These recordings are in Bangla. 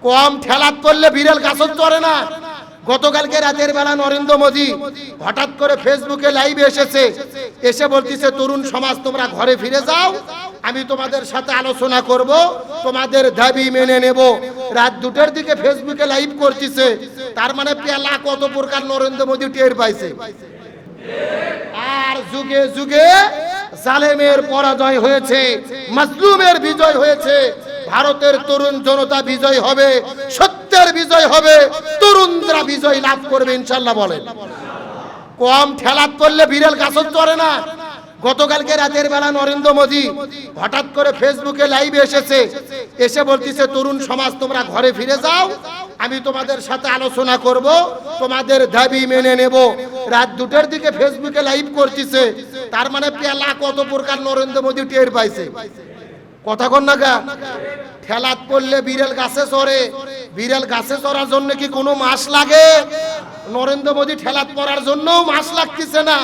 কম ঠেলাত পড়লে বিড়াল গাছত চড়ে না। গতকালকে রাতের বেলা নরেন্দ্র মোদী হঠাৎ করে ফেসবুকে লাইভে এসে বলতেছে, তরুণ সমাজ তোমরা ঘরে ফিরে যাও, আমি তোমাদের সাথে আলোচনা করব, তোমাদের দাবি মেনে নেব। রাত 2টার দিকে ফেসবুকে লাইভ করতেছে। তার মানে পেলা কত প্রকার নরেন্দ্র মোদী টের পাইছে। আর যুগে যুগে জালেমের পরাজয় হয়েছে, মাজলুমের বিজয় হয়েছে। ভারতের তরুণ জনতা বিজয় হবে, সত্যের বিজয় হবে, তরুণরা বিজয় লাভ করবে ইনশাআল্লাহ। বলেন, কম ঠেলাত পড়লে বিড়াল গাছত চড়ে না। গতকালকে রাতের বেলা নরেন্দ্র মোদী হঠাৎ করে ফেসবুকে লাইভে এসে বলতেছে, তরুণ সমাজ তোমরা ঘরে ফিরে যাও, আমি তোমাদের সাথে আলোচনা করব, তোমাদের দাবি মেনে নেব। রাত 2টার দিকে ফেসবুকে লাইভ করতেছে। তার মানে পেলা কত প্রকার নরেন্দ্র মোদী টের পাইছে। কথা কন না গা? ঠেলাত পড়লে বিড়াল গাছে চড়ে। বিড়াল গাছে চড়ার জন্য কি কোনো মাস লাগে? নরেন্দ্র মোদী ঠেলাত পড়ার জন্য মাস লাগতেছে না।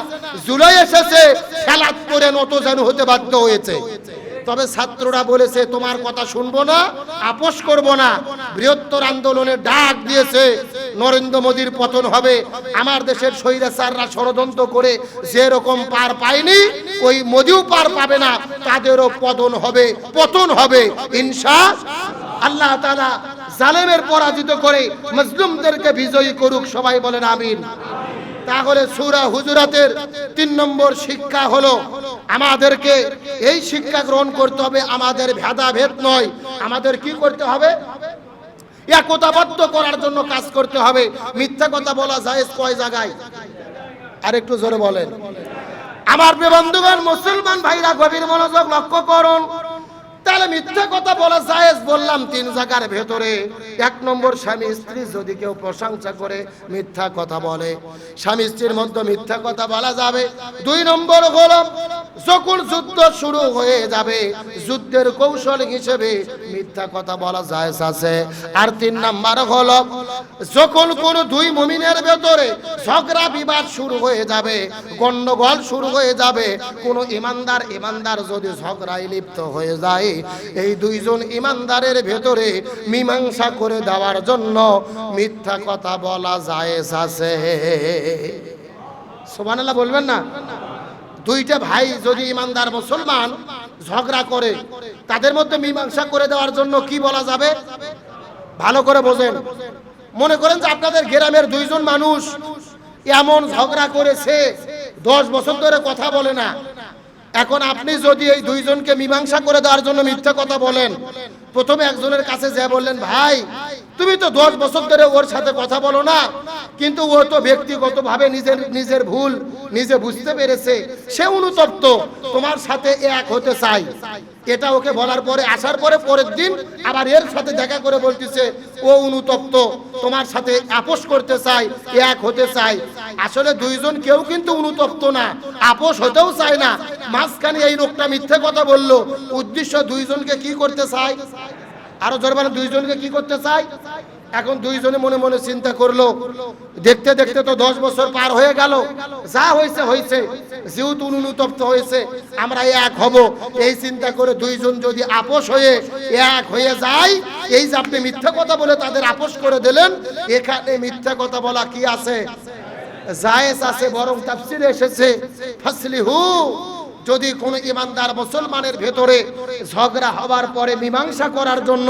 জুলাই এসেছে, ঠেলাত পড়ে নতজানু হতে বাধ্য হয়েছে। তবে ছাত্ররা বলেছে, তোমার কথা শুনবো না, আপোষ করব না। বৃহত্তর আন্দোলনের ডাক দিয়েছে। নরেন্দ্র মোদীর পতন হবে। আমার দেশের স্বৈরাচাররা ষড়যন্ত্র করে যেরকম পার পায়নি, ওই মোদীও পার পাবে না, তাদেরও পতন হবে ইনশাআল্লাহ। তাআলা জালেমের পরাজিত করে মাজলুমদেরকে বিজয়ী করুক, সবাই বলেন আমিন। তাহলে সূরা হুজুরাতের 3 নম্বর শিক্ষা হলো, আমাদেরকে এই শিক্ষা গ্রহণ করতে হবে, আমাদের ভেদাভেদ নয়, আমাদের কি করতে হবে? একতাবদ্ধ করার জন্য কাজ করতে হবে। মিথ্যা কথা বলা জায়েজ কয় জায়গায়? আর একটু জোরে বলেন। আমার প্রিয় বন্ধুগণ, মুসলমান ভাইরা গভীর মনোযোগ লক্ষ্য করুন। তাহলে মিথ্যা কথা বলা জায়েজ বললাম 3 জায়গার ভেতরে। 1 নম্বর, স্বামী স্ত্রী যদি কেউ প্রশংসা করে মিথ্যা কথা বলে, স্বামী স্ত্রীর মধ্যে মিথ্যা কথা বলা যাবে। 2 নম্বর হলো, যখন যুদ্ধ শুরু হয়ে যাবে, যুদ্ধের কৌশল হিসেবে মিথ্যা কথা বলা জায়েজ আছে। আর 3 নম্বর হলো, যখন কোন 2 মুমিনের ভেতরে ঝগড়া বিবাদ শুরু হয়ে যাবে, গন্ডগোল শুরু হয়ে যাবে, কোন ইমানদার যদি ঝগড়ায় লিপ্ত হয়ে যায়, এই 2 জন ইমানদারের ভেতরে মীমাংসা করে দেওয়ার জন্য মিথ্যা কথা বলা জায়েজ আছে। সুবহানাল্লাহ বলবেন না? 2টা ভাই যদি ইমানদার মুসলমান ঝগড়া করে, তাদের মধ্যে মীমাংসা করে দেওয়ার জন্য কি বলা যাবে? ভালো করে বোঝেন। মনে করেন যে আপনাদের গ্রামের 2 জন মানুষ এমন ঝগড়া করেছে, 10 বছর ধরে কথা বলে না। এখন আপনি যদি এই 2 জনকে মীমাংসা করে দেওয়ার জন্য মিথ্যা কথা বলেন, প্রথমে একজনের কাছে যা বললেন, ভাই তুমি তো 10 বছর ধরে ওর সাথে কথা বলো না, কিন্তু ও তো ব্যক্তিগতভাবে নিজের ভুল নিজে বুঝতে পেরেছে, সে অনুতপ্ত, তোমার সাথে এক হতে চাই। এটা ওকে বলার পরে আসার পরে পরের দিন আবার এর সাথে দেখা করে বলতেছে, ও অনুতপ্ত, তোমার সাথে আপোষ করতে চাই, এক হতে চাই। আসলে 2 জন কেউ কিন্তু অনুতপ্ত না, আপোষ হতেও চায় না। মাঝখানে এই লোকটা মিথ্যে কথা বললো, উদ্দেশ্য 2 জনকে কি করতে চায়? আরো জোরে বলেন, 2 জনকে কি করতে চায়? এখন 2 জনে মনে মনে চিন্তা করলো, দেখতে দেখতে তো 10 বছর পার হয়ে গেল, যা হয়েছে, যেহেতু অনুতপ্ত হয়েছে, আমরা এক হব। এই চিন্তা করে 2 জন যদি আপোষ হয়ে এক হয়ে যায়, এই যে আপনি মিথ্যা কথা বলে তাদের আপোষ করে দিলেন, এখানে মিথ্যা কথা বলা কি আছে? জায়েজ আছে। বরং তাফসীরে এসেছে, ফাসলিহু, যদি কোন ইমানদার মুসলমানের ভেতরে ঝগড়া হবার পরে মীমাংসা করার জন্য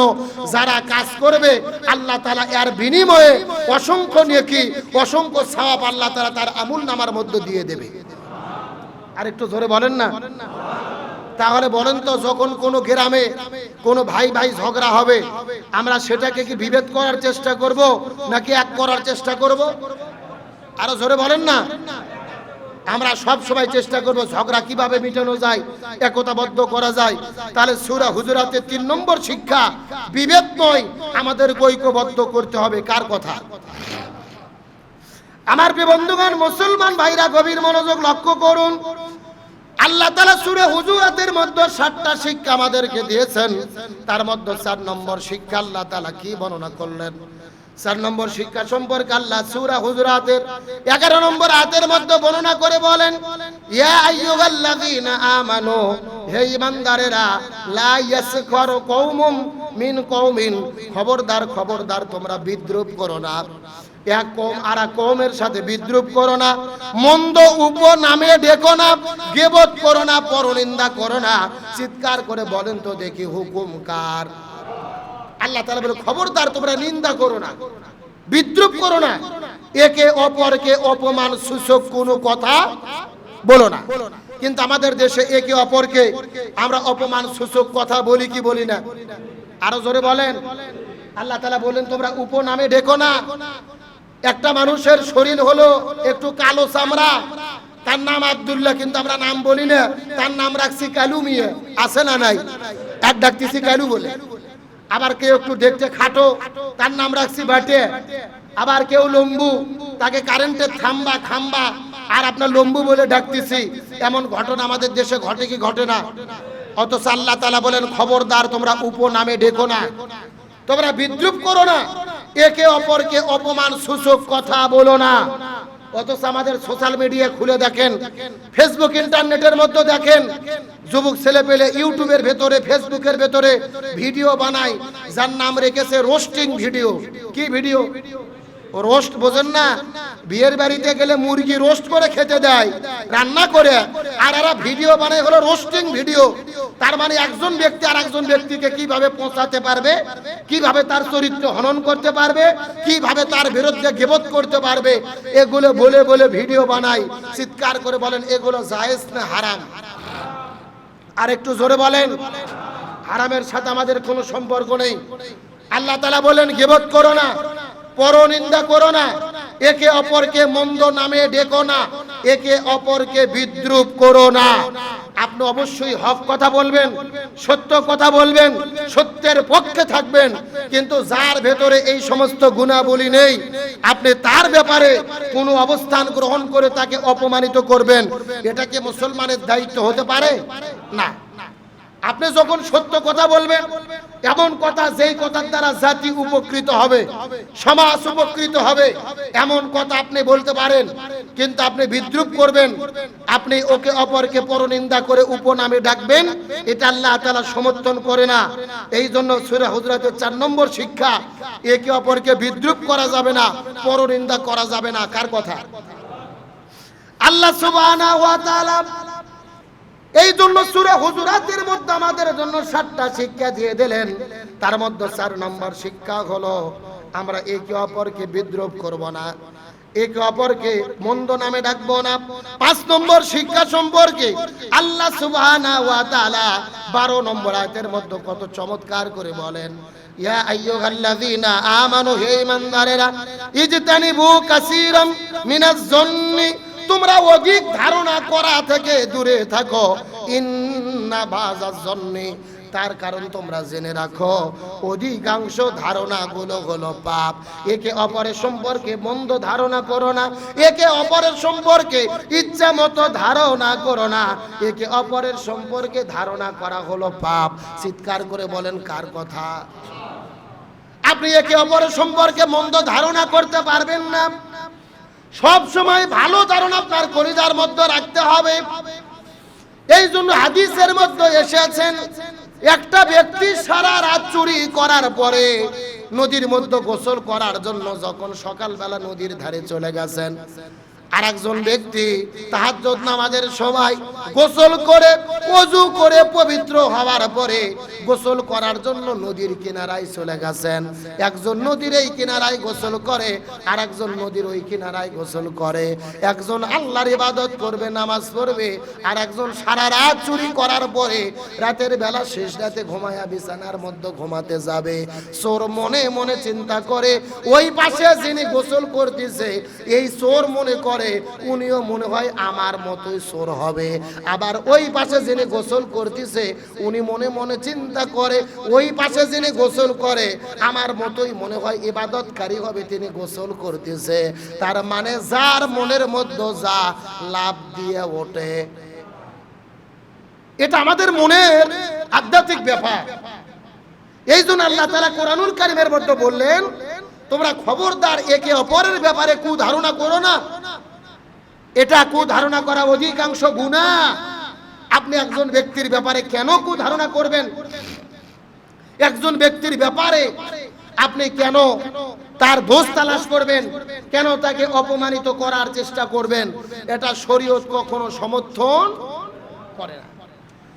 যারা কাজ করবে, আল্লাহ তাআলা এর বিনিময়ে অসংখ্য নেকি, অসংখ্য সওয়াব আল্লাহ তাআলা তার আমলনামার মধ্যে দিয়ে দেবে। আর একটু জোরে বলেন না? তাহলে বলেন তো, যখন কোনো গ্রামে কোনো ভাই ঝগড়া হবে, আমরা সেটাকে কি বিভেদ করার চেষ্টা করব নাকি এক করার চেষ্টা করব? আরো জোরে বলেন না? আমরা সব সময় চেষ্টা করব ঝগড়া কিভাবে মিটানো যায়, একতাবদ্ধ করা যায়। তাহলে সূরা হুজুরাতের 3 নম্বর শিক্ষা, বিভেদ নয়, আমাদের ঐক্যবদ্ধ করতে হবে। কার কথা? আমার প্রিয় বন্ধুগণ, মুসলমান ভাইরা গভীর মনোযোগ লক্ষ্য করুন। আল্লাহ তাআলা সূরা হুজুরাতের মধ্যে 7টা শিক্ষা আমাদেরকে দিয়েছেন। তার মধ্যে 4 নম্বর শিক্ষা আল্লাহ তাআলা কি বর্ণনা করলেন? 4 নম্বর শিক্ষা সম্পর্কে আল্লাহ সূরা হুজুরাতের 11 নম্বর আয়াতের মধ্যে বর্ণনা করে বলেন, ইয়া আইয়ুহাল্লাযীনা আমানু, হে ঈমানদারেরা, লা ইয়াসখার কওমুম মিন কওমিন, খবরদার খবরদার তোমরা বিদ্রুপ করো না। এক কওম আর এক কওমের সাথে বিদ্রুপ করো না, মন্দ উপনামে ডেকো না, গীবত করো না, পরনিন্দা করো না। চিৎকার করে বলেন তো দেখি হুকুম কার? আল্লাহ তাআলা বলে খবরদার তোমরা নিন্দা করো না, বিদ্রুপ করো না, একে অপরকে অপমান সূচক কোনো কথা বলো না। কিন্তু আমাদের দেশে একে অপরকে আমরা অপমান সূচক কথা বলি কি বলি না? আরো জোরে বলেন। আল্লাহ তাআলা বলেন তোমরা উপনামে ডেকো না। একটা মানুষের শরীর হলো একটু কালো চামড়া, তার নাম আব্দুল্লাহ, কিন্তু আমরা নাম বলি না, তার নাম রাখছি কালু মিয়া। আছে না নাই? এক ডাকতেছি কালু বলে। আবার কেউ একটু দেখতে খাটো, তার নাম রাখছি বাটে। আবার কেউ লম্বু, তাকে কারেন্টের খাম্বা খাম্বা আর আপনার লম্বু বলে ডাকতেছি। এমন ঘটনা আমাদের দেশে ঘটে কি ঘটে না? অথচ আল্লাহ তাআলা বলেন খবরদার তোমরা উপনামে ডেকো না, তোমরা বিদ্রুপ করো না, একে অপরকে অপমান সূচক কথা বলো না। অথচ আমাদের সোশ্যাল মিডিয়া খুলে দেখেন, ফেসবুক ইন্টারনেটের মধ্যে দেখেন, যুবক ছেলে পেলে ইউটিউবের ভেতরে ফেসবুকের ভেতরে ভিডিও বানায়, যার নাম রেখেছে রোস্টিং ভিডিও। কি ভিডিও? রোস্ট বোঝেন না? বিয়ের বাড়িতে গেলে মুরগি রোস্ট করে খেতে দেয় রান্না করে, আর এরা ভিডিও বানায় হলো রোস্টিং ভিডিও। তার মানে একজন ব্যক্তি আর একজন ব্যক্তিকে কিভাবে পৌঁছাতে পারবে, কিভাবে তার চরিত্র হনন করতে পারবে, কিভাবে তার বিরুদ্ধে গীবত করতে পারবে, এগুলো বলে বলে ভিডিও বানায়। চিৎকার করে বলেন এগুলো জায়েজ না হারাম? আর একটু জোরে বলেন। হারামের সাথে আমাদের কোনো সম্পর্ক নেই। আল্লাহ তাআলা বলেন গীবত করো না, পরনিন্দা করো না, একে অপরকে মন্দ নামে ডেকো না, একে অপরকে বিদ্রুপ করো না। আপনি অবশ্যই হক কথা বলবেন, সত্য কথা বলবেন, সত্যের পক্ষে থাকবেন। কিন্তু যার ভেতরে এই সমস্ত গুণাবলী নেই, আপনি তার ব্যাপারে কোনো অবস্থান গ্রহণ করে তাকে অপমানিত করবেন, এটা কি মুসলমানের দায়িত্ব হতে পারে? না। আপনি যখন সত্য কথা বলবেন, এমন কথা যেই কথার দ্বারা জাতি উপকৃত হবে, সমাজ উপকৃত হবে, এমন কথা আপনি বলতে পারেন। কিন্তু আপনি বিদ্রুপ করবেন, আপনি ওকে অপরকে পরনিন্দা করে উপনামে ডাকবেন, এটা আল্লাহ তাআলা সমর্থন করে না। এই জন্য সূরা হুজুরাতের 4 নম্বর শিক্ষা, একে অপরকে বিদ্রুপ করা যাবে না, পরনিন্দা করা যাবে না। কার কথা? আল্লাহ সুবহানাহু ওয়া তাআলা এই জন্য সূরা হুজুরাতের মধ্যে আমাদের জন্য 7টা শিক্ষা দিয়ে দিলেন। তার মধ্যে 4 নম্বর শিক্ষা হলো আমরা একে অপরকে বিদ্রুপ করব না, একে অপরকে মন্দ নামে ডাকবো না। 5 নম্বর শিক্ষা সম্পর্কে আল্লাহ সুবহানাহু ওয়া তাআলা 12 নম্বর আয়াতের মধ্যে কত চমৎকার করে বলেন, ইয়া আইয়ুহাল্লাযীনা আমানু, হে ঈমানদারেরা, ইজতানিবু কাসীরাম মিনাজ জন্নি, তোমরা অধিক ধারণা করা থেকে দূরে থাকো। ইন্না বাযাজ জন্নি, তার কারণ তোমরা জেনে রাখো অধিকাংশ ধারণাগুলো হলো পাপ। একে অপরের সম্পর্কে মন্দ ধারণা করো না, একে অপরের সম্পর্কে ইচ্ছা মতো ধারণা করো না, একে অপরের সম্পর্কে ধারণা করা হলো পাপ। চিৎকার করে বলেন কার কথা? আপনি একে অপরের সম্পর্কে মন্দ ধারণা করতে পারবেন না। সব সময় ভালো ধারণা আপনার কলিজার মধ্যে রাখতে হবে। এই জন্য হাদিসের মধ্যে এসেছেন, একটা ব্যক্তি সারা রাত চুরি করার পরে নদীর মধ্যে গোসল করার জন্য যখন সকালবেলা নদীর ধারে চলে গেছেন, আর একজন ব্যক্তি তাহাজ্জুদ নামাজের সময় গোসল করে ওযু করে পবিত্র হওয়ার পরে গোসল করার জন্য নদীর কিনারায় চলে গেছেন। একজন নদীর এই কিনারায় গোসল করে, আর একজন নদীর ওই কিনারায় গোসল করে। একজন আল্লাহর ইবাদত করবে, নামাজ পড়বে, আর একজন সারা রাত চুরি করার পরে রাতের বেলা শেষ রাতে ঘুমায়া বিছানার মধ্যে ঘুমাতে যাবে। চোর মনে মনে চিন্তা করে, ওই পাশে যিনি গোসল করতেছে এই চোর মনে করে উনিও মনে হয় আমার মতোই চোর হবে। আবার ওই পাশে যিনি গোসল করতেছে উনি মনে মনে চিন্তা করে, ওই পাশে যিনি গোসল করে আমার মতোই মনে হয় ইবাদতকারী হবে, তিনি গোসল করতেছে। তার মানে যার মনের মধ্যে যা লাভ দিয়ে ওঠে, এটা আমাদের মনের আধ্যাত্মিক ব্যাপার। এই জন্য আল্লাহ তাআলা কোরআনুল কারীমের মধ্যে বললেন, তোমরা খবরদার একে অপরের ব্যাপারে কুধারণা করো না। এটা কুধারণা করা অধিকাংশ গুনাহ। আপনি একজন ব্যক্তির ব্যাপারে কেন কুধারণা করবেন? একজন ব্যক্তির ব্যাপারে আপনি কেন তার দোষ তালাশ করবেন? কেন তাকে অপমানিত করার চেষ্টা করবেন? এটা শরীয়ত কখনো সমর্থন করে না।